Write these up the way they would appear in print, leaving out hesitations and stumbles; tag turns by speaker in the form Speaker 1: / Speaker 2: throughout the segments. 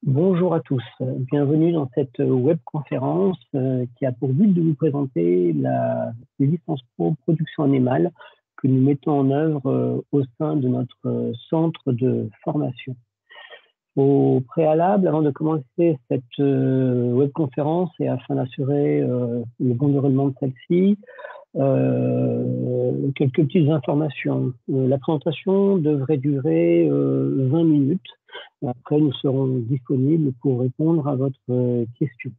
Speaker 1: Bonjour à tous, bienvenue dans cette webconférence qui a pour but de vous présenter les licences pro production animale que nous mettons en œuvre au sein de notre centre de formation. Au préalable, avant de commencer cette webconférence et afin d'assurer le bon déroulement de celle-ci, quelques petites informations. La présentation devrait durer 20 minutes. Après, nous serons disponibles pour répondre à votre question.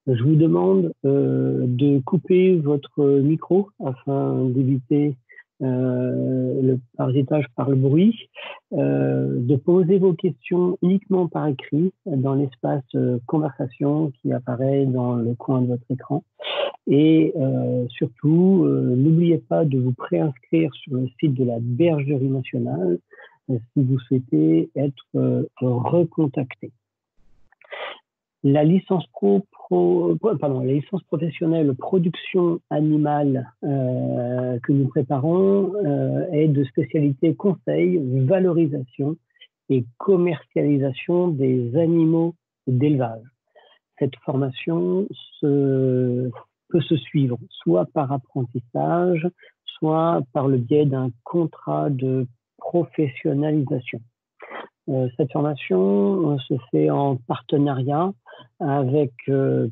Speaker 1: Je vous demande de couper votre micro afin d'éviter le parasitage par le bruit, de poser vos questions uniquement par écrit dans l'espace conversation qui apparaît dans le coin de votre écran. Et surtout, n'oubliez pas de vous préinscrire sur le site de la Bergerie nationale si vous souhaitez être recontacté. La licence la licence professionnelle production animale que nous préparons est de spécialité conseil, valorisation et commercialisation des animaux d'élevage. Cette formation peut se suivre soit par apprentissage, soit par le biais d'un contrat de professionnalisation. Cette formation se fait en partenariat avec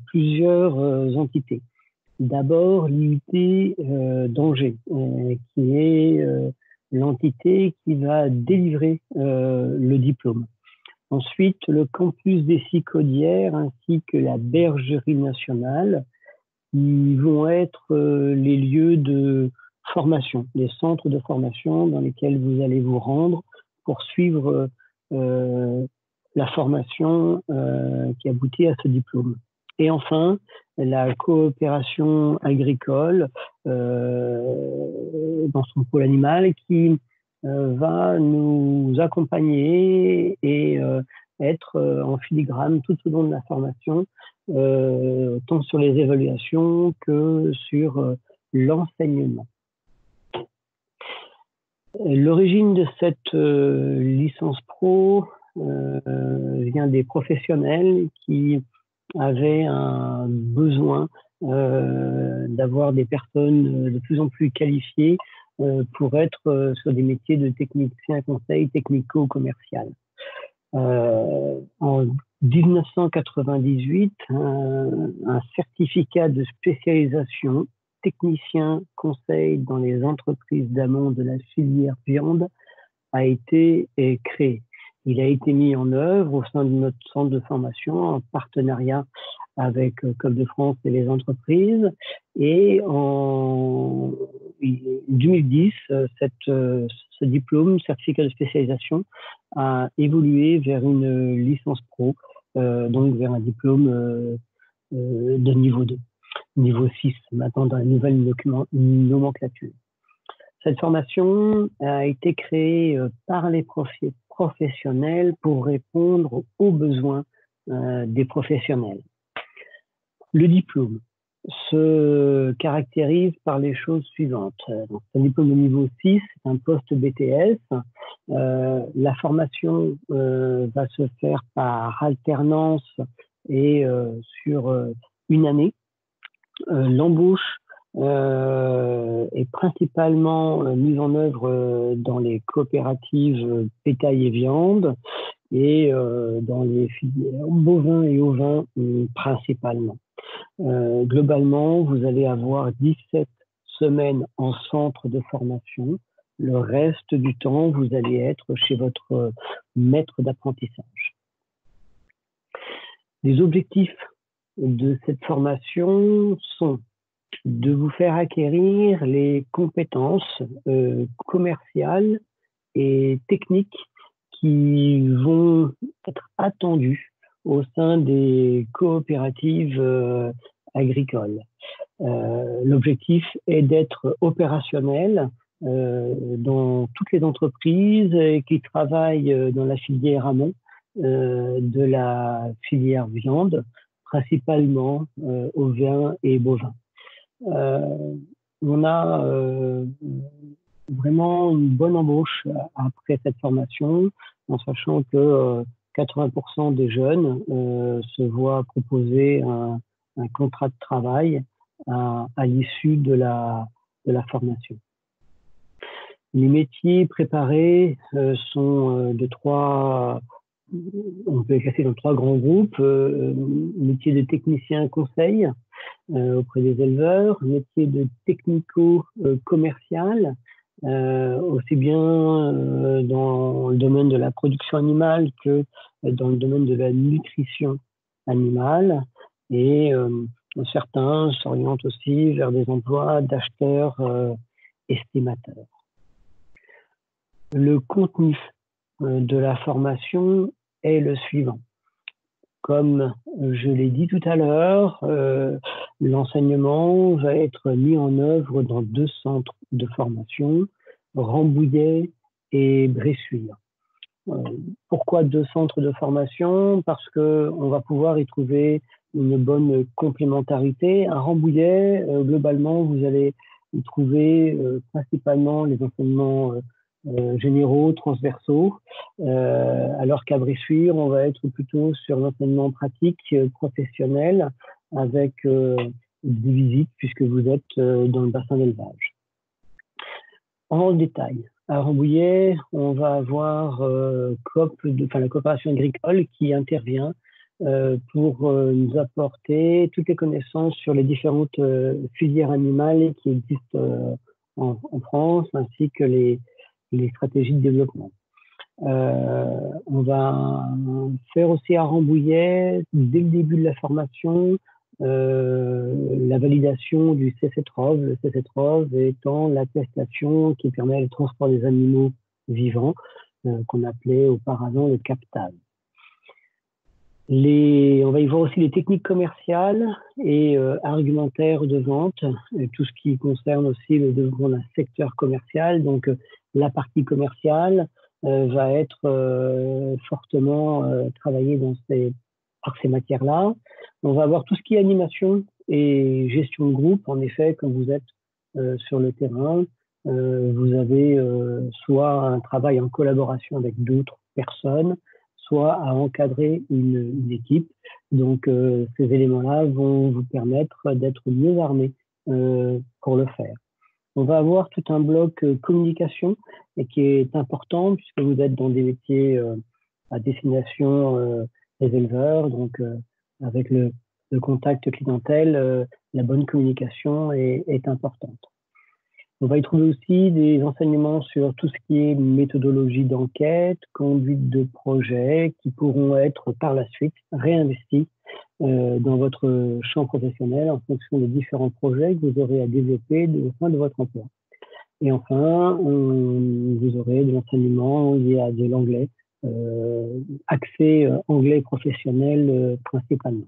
Speaker 1: plusieurs entités. D'abord, l'IUT d'Angers, qui est l'entité qui va délivrer le diplôme. Ensuite, le campus des Sicaudières ainsi que la Bergerie nationale, qui vont être les lieux de formation, les centres de formation dans lesquels vous allez vous rendre pour suivre la formation qui aboutit à ce diplôme. Et enfin, la coopération agricole dans son pôle animal qui va nous accompagner et être en filigrane tout au long de la formation, tant sur les évaluations que sur l'enseignement. L'origine de cette licence pro vient des professionnels qui avaient un besoin d'avoir des personnes de plus en plus qualifiées pour être sur des métiers de technicien conseil technico-commercial. En 1998, un certificat de spécialisation technicien conseil dans les entreprises d'amont de la filière viande a été créé. Il a été mis en œuvre au sein de notre centre de formation en partenariat avec Coop de France et les entreprises. Et en 2010, ce diplôme, certificat de spécialisation, a évolué vers une licence pro, donc vers un diplôme de niveau 2. Niveau 6, maintenant dans la nouvelle nomenclature. Cette formation a été créée par les professionnels pour répondre aux besoins des professionnels. Le diplôme se caractérise par les choses suivantes. Donc, un diplôme de niveau 6, c'est un poste BTS. La formation va se faire par alternance et sur une année. L'embauche est principalement mise en œuvre dans les coopératives bétail et viande et dans les filières bovins et ovins principalement. Globalement, vous allez avoir 17 semaines en centre de formation. Le reste du temps, vous allez être chez votre maître d'apprentissage. Les objectifs de cette formation sont de vous faire acquérir les compétences commerciales et techniques qui vont être attendues au sein des coopératives agricoles. L'objectif est d'être opérationnel dans toutes les entreprises qui travaillent dans la filière amont de la filière viande, principalement ovins et bovins. On a vraiment une bonne embauche après cette formation, en sachant que 80% des jeunes se voient proposer un contrat de travail à l'issue de la formation. Les métiers préparés sont on peut les classer dans 3 grands groupes. Métier de technicien conseil auprès des éleveurs, métier de technico-commercial, aussi bien dans le domaine de la production animale que dans le domaine de la nutrition animale. Et certains s'orientent aussi vers des emplois d'acheteurs estimateurs. Le contenu de la formation est le suivant. Comme je l'ai dit tout à l'heure, l'enseignement va être mis en œuvre dans 2 centres de formation, Rambouillet et Bressuire. Pourquoi 2 centres de formation? Parce qu'on va pouvoir y trouver une bonne complémentarité. À Rambouillet, globalement, vous allez y trouver principalement les enseignements généraux, transversaux, alors qu'à Bressuire, on va être plutôt sur l'enseignement pratique, professionnel, avec des visites, puisque vous êtes dans le bassin d'élevage. En détail, à Rambouillet, on va avoir la coopération agricole qui intervient pour nous apporter toutes les connaissances sur les différentes filières animales qui existent en France, ainsi que les stratégies de développement. On va faire aussi à Rambouillet, dès le début de la formation, la validation du CC-TROV, le CC-TROV étant l'attestation qui permet le transport des animaux vivants, qu'on appelait auparavant le CAPTAV. On va y voir aussi les techniques commerciales et argumentaires de vente, tout ce qui concerne aussi le développement d'un secteur commercial. Donc, la partie commerciale va être fortement travaillée par ces matières-là. On va avoir tout ce qui est animation et gestion de groupe. En effet, quand vous êtes sur le terrain, vous avez soit un travail en collaboration avec d'autres personnes, soit à encadrer une équipe. Donc, ces éléments-là vont vous permettre d'être mieux armé pour le faire. On va avoir tout un bloc communication et qui est important puisque vous êtes dans des métiers à destination des éleveurs. Donc, avec le contact clientèle, la bonne communication est importante. On va y trouver aussi des enseignements sur tout ce qui est méthodologie d'enquête, conduite de projet, qui pourront être par la suite réinvestis dans votre champ professionnel en fonction des différents projets que vous aurez à développer au sein de votre emploi. Et enfin, vous aurez de l'enseignement lié à de l'anglais, accès anglais professionnel principalement.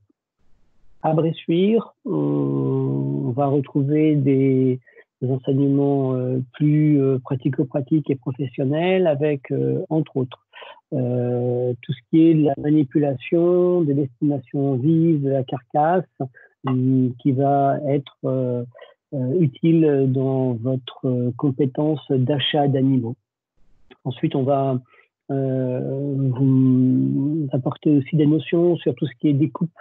Speaker 1: À Bressuire, on va retrouver des enseignements plus pratico-pratiques et professionnels avec, entre autres, tout ce qui est de la manipulation, de l'estimation vive de la carcasse, qui va être utile dans votre compétence d'achat d'animaux. Ensuite, on va vous apporter aussi des notions sur tout ce qui est découpe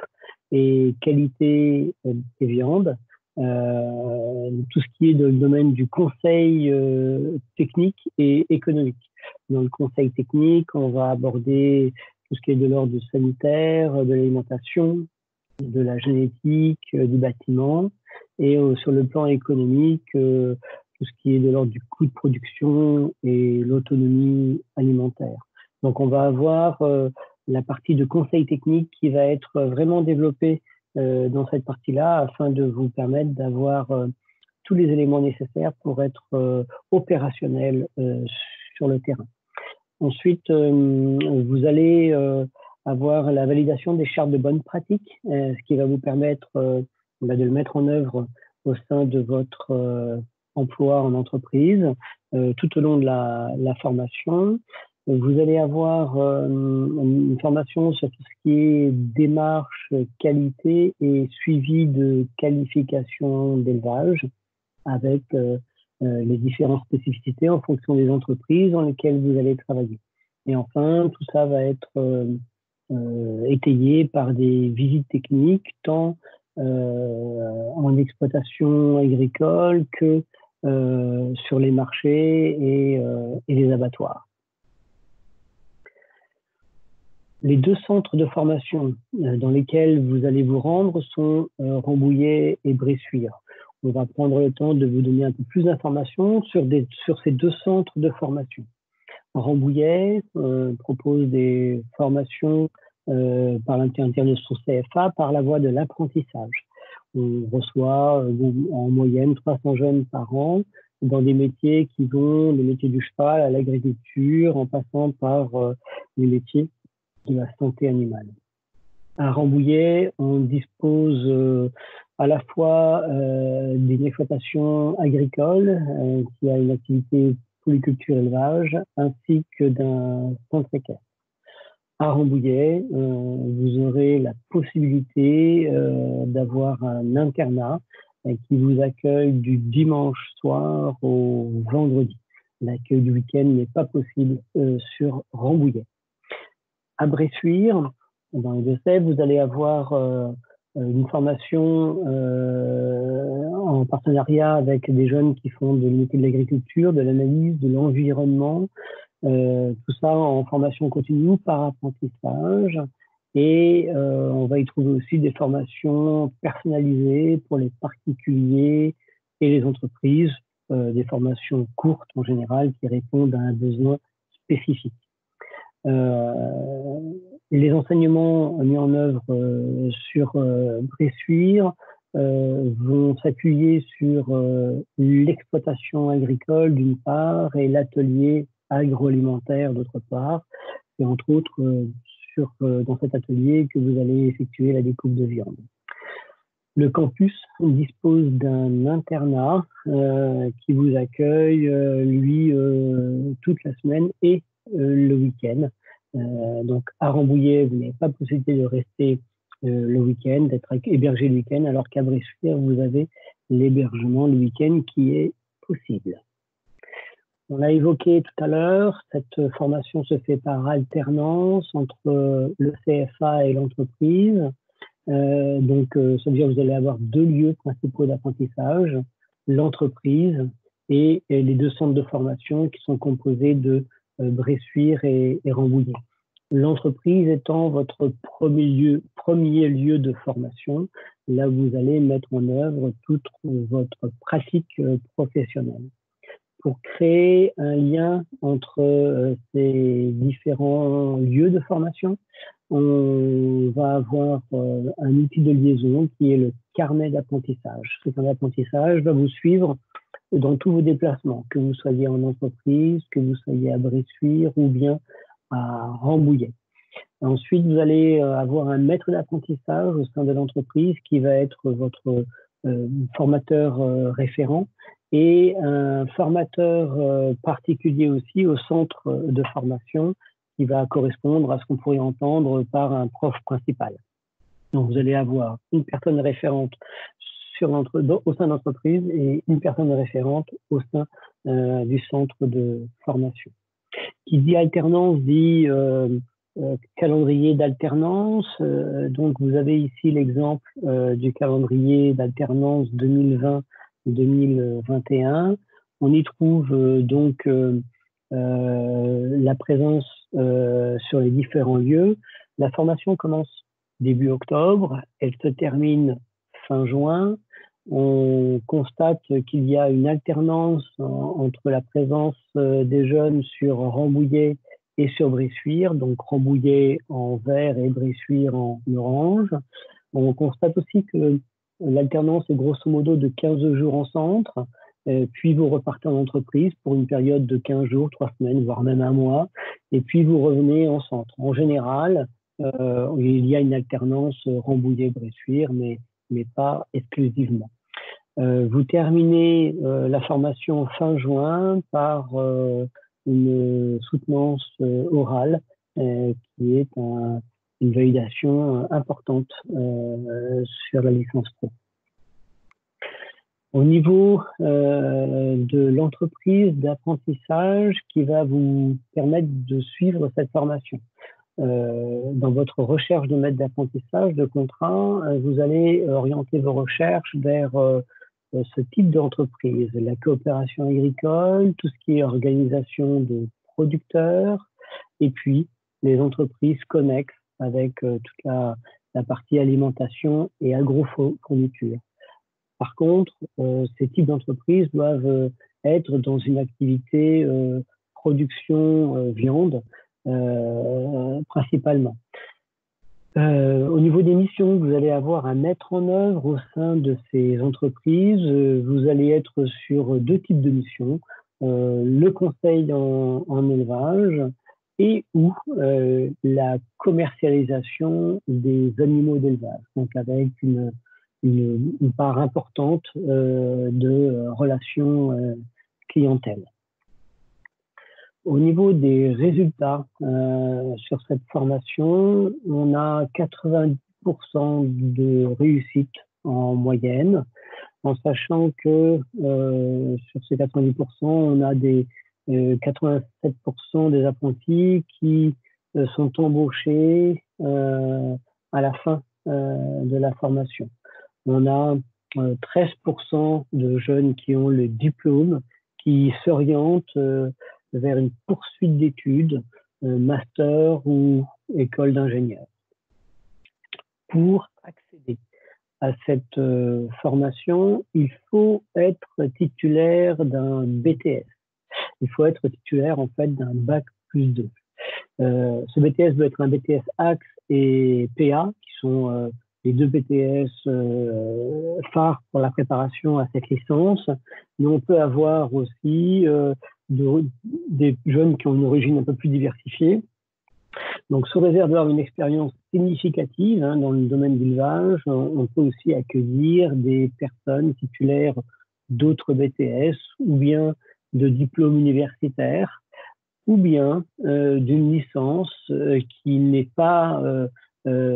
Speaker 1: et qualité des viandes, tout ce qui est dans le domaine du conseil technique et économique. Dans le conseil technique, on va aborder tout ce qui est de l'ordre sanitaire, de l'alimentation, de la génétique, du bâtiment, et sur le plan économique, tout ce qui est de l'ordre du coût de production et l'autonomie alimentaire. Donc, on va avoir la partie de conseil technique qui va être vraiment développée dans cette partie-là afin de vous permettre d'avoir tous les éléments nécessaires pour être opérationnel sur le terrain. Ensuite, vous allez avoir la validation des chartes de bonne pratique, ce qui va vous permettre de le mettre en œuvre au sein de votre emploi en entreprise tout au long de la formation. Vous allez avoir une formation sur tout ce qui est démarche, qualité et suivi de qualification d'élevage avec les différentes spécificités en fonction des entreprises dans lesquelles vous allez travailler. Et enfin, tout ça va être étayées par des visites techniques, tant en exploitation agricole que sur les marchés et les abattoirs. Les 2 centres de formation dans lesquels vous allez vous rendre sont Rambouillet et Bressuire. On va prendre le temps de vous donner un peu plus d'informations sur ces 2 centres de formation. Rambouillet propose des formations par l'intermédiaire de son CFA par la voie de l'apprentissage. On reçoit en moyenne 300 jeunes par an dans des métiers qui vont des métiers du cheval à l'agriculture, en passant par les métiers de la santé animale. À Rambouillet, on dispose à la fois d'une exploitation agricole qui a une activité polyculture-élevage, ainsi que d'un centre équestre. À Rambouillet, vous aurez la possibilité d'avoir un internat qui vous accueille du dimanche soir au vendredi. L'accueil du week-end n'est pas possible sur Rambouillet. À Bressuire, dans les Deux-Sèvres, vous allez avoir une formation en partenariat avec des jeunes qui font de métier de l'agriculture, de l'analyse, de l'environnement, tout ça en formation continue par apprentissage. Et on va y trouver aussi des formations personnalisées pour les particuliers et les entreprises, des formations courtes en général qui répondent à un besoin spécifique. Les enseignements mis en œuvre sur Bressuire vont s'appuyer sur l'exploitation agricole d'une part et l'atelier agroalimentaire d'autre part. Et entre autres, dans cet atelier que vous allez effectuer la découpe de viande. Le campus dispose d'un internat qui vous accueille, lui, toute la semaine et le week-end. Donc à Rambouillet, vous n'avez pas possibilité de rester le week-end, d'être hébergé le week-end, alors qu'à Bressuire, vous avez l'hébergement le week-end qui est possible. On l'a évoqué tout à l'heure, cette formation se fait par alternance entre le CFA et l'entreprise. Donc, ça veut dire que vous allez avoir 2 lieux principaux d'apprentissage, l'entreprise et les 2 centres de formation qui sont composés de Bressuire et Rambouillet. L'entreprise étant votre premier lieu de formation, là où vous allez mettre en œuvre toute votre pratique professionnelle. Pour créer un lien entre ces différents lieux de formation, on va avoir un outil de liaison qui est le carnet d'apprentissage. Ce carnet d'apprentissage va vous suivre dans tous vos déplacements, que vous soyez en entreprise, que vous soyez à Bressuire ou bien à Rambouillet. Ensuite, vous allez avoir un maître d'apprentissage au sein de l'entreprise qui va être votre formateur référent et un formateur particulier aussi au centre de formation qui va correspondre à ce qu'on pourrait entendre par un prof principal. Donc, vous allez avoir une personne référente au sein de l'entreprise et une personne référente au sein du centre de formation. Qui dit alternance dit calendrier d'alternance. Donc, vous avez ici l'exemple du calendrier d'alternance 2020-2021. On y trouve donc la présence sur les différents lieux. La formation commence début octobre, elle se termine fin juin. On constate qu'il y a une alternance entre la présence des jeunes sur Rambouillet et sur Bressuire, donc Rambouillet en vert et Bressuire en orange. On constate aussi que l'alternance est grosso modo de 15 jours en centre, puis vous repartez en entreprise pour une période de 15 jours, 3 semaines, voire même un mois, et puis vous revenez en centre. En général, il y a une alternance Rambouillet-Bressuire, mais pas exclusivement. Vous terminez la formation fin juin par une soutenance orale qui est une validation importante sur la licence pro. Au niveau de l'entreprise d'apprentissage qui va vous permettre de suivre cette formation. dans votre recherche de maître d'apprentissage, de contrat, vous allez orienter vos recherches vers ce type d'entreprise, la coopération agricole, tout ce qui est organisation de producteurs, et puis les entreprises connexes avec toute la partie alimentation et agrofourniture. Par contre, ces types d'entreprises doivent être dans une activité production viande principalement. Au niveau des missions que vous allez avoir à mettre en œuvre au sein de ces entreprises, vous allez être sur deux types de missions, le conseil en élevage et ou la commercialisation des animaux d'élevage, donc avec une part importante de relations clientèle. Au niveau des résultats sur cette formation, on a 90% de réussite en moyenne, en sachant que sur ces 90%, on a des 87% des apprentis qui sont embauchés à la fin de la formation. On a 13% de jeunes qui ont le diplôme, qui s'orientent vers une poursuite d'études, master ou école d'ingénieur. Pour accéder à cette formation, il faut être titulaire d'un BTS. Il faut être titulaire en fait d'un bac+2. Ce BTS doit être un BTS Axe et PA, qui sont les deux BTS phares pour la préparation à cette licence. Mais on peut avoir aussi des jeunes qui ont une origine un peu plus diversifiée. Donc, sous réserve d'avoir une expérience significative dans le domaine de l'élevage, on peut aussi accueillir des personnes titulaires d'autres BTS ou bien de diplômes universitaires ou bien d'une licence qui n'est pas la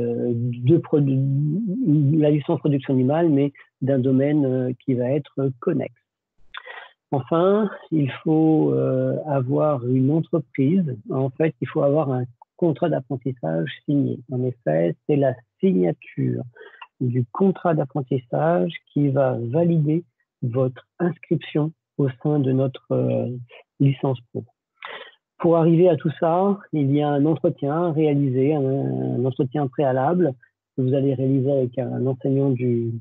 Speaker 1: licence production animale, mais d'un domaine qui va être connexe. Enfin, il faut avoir une entreprise. En fait, il faut avoir un contrat d'apprentissage signé. En effet, c'est la signature du contrat d'apprentissage qui va valider votre inscription au sein de notre licence pro. Pour arriver à tout ça, il y a un entretien réalisé, un entretien préalable que vous allez réaliser avec un enseignant du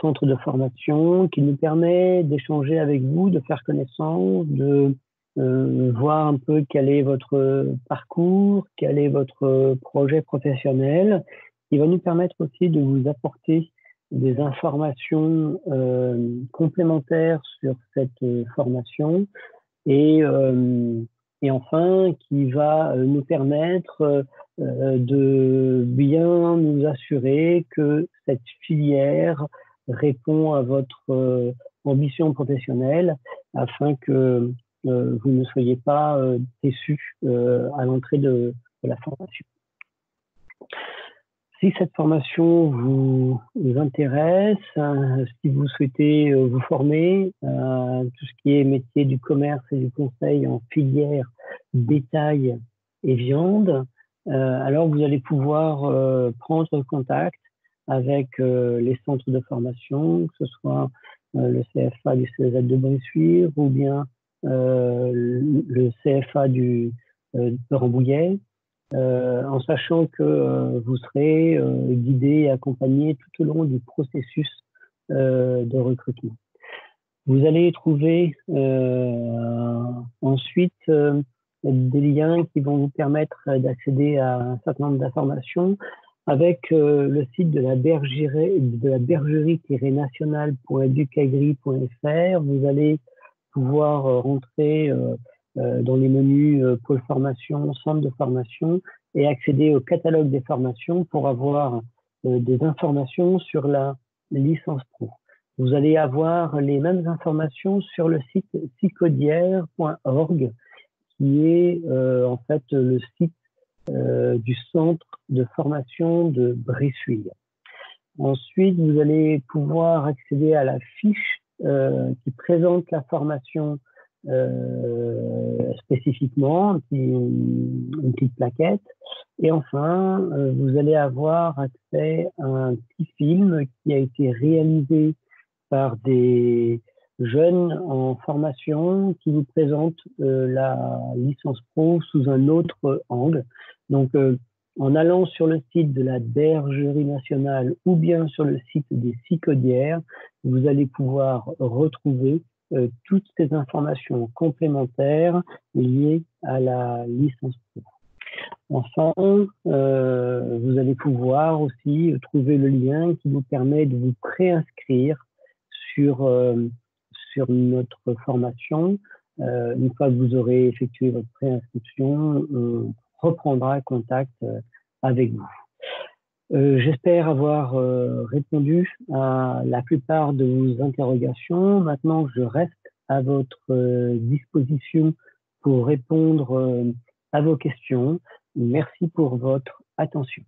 Speaker 1: centre de formation qui nous permet d'échanger avec vous, de faire connaissance, de voir un peu quel est votre parcours, quel est votre projet professionnel. Il va nous permettre aussi de vous apporter des informations complémentaires sur cette formation et enfin qui va nous permettre de bien nous assurer que cette filière répond à votre ambition professionnelle afin que vous ne soyez pas déçus à l'entrée de la formation. Si cette formation vous intéresse, si vous souhaitez vous former à tout ce qui est métier du commerce et du conseil en filière, bétail et viande, alors vous allez pouvoir prendre contact avec les centres de formation, que ce soit le CFA du CEZ de Bressuire ou bien le CFA de Rambouillet, en sachant que vous serez guidé et accompagné tout au long du processus de recrutement. Vous allez trouver ensuite des liens qui vont vous permettre d'accéder à un certain nombre d'informations avec le site de la bergerie-nationale.educagri.fr. Vous allez pouvoir rentrer dans les menus pôle formation, centre de formation et accéder au catalogue des formations pour avoir des informations sur la licence pro. Vous allez avoir les mêmes informations sur le site sicodière.org qui est en fait le site du centre de formation de Bressuire. Ensuite, vous allez pouvoir accéder à la fiche qui présente la formation spécifiquement, une petite plaquette. Et enfin, vous allez avoir accès à un petit film qui a été réalisé par des jeunes en formation qui vous présentent la licence pro sous un autre angle. Donc, en allant sur le site de la Bergerie nationale ou bien sur le site des Cicodières, vous allez pouvoir retrouver toutes ces informations complémentaires liées à la licence pro. Enfin, vous allez pouvoir aussi trouver le lien qui vous permet de vous préinscrire sur notre formation. Une fois que vous aurez effectué votre préinscription, on reprendra contact avec vous. J'espère avoir répondu à la plupart de vos interrogations. Maintenant, je reste à votre disposition pour répondre à vos questions. Merci pour votre attention.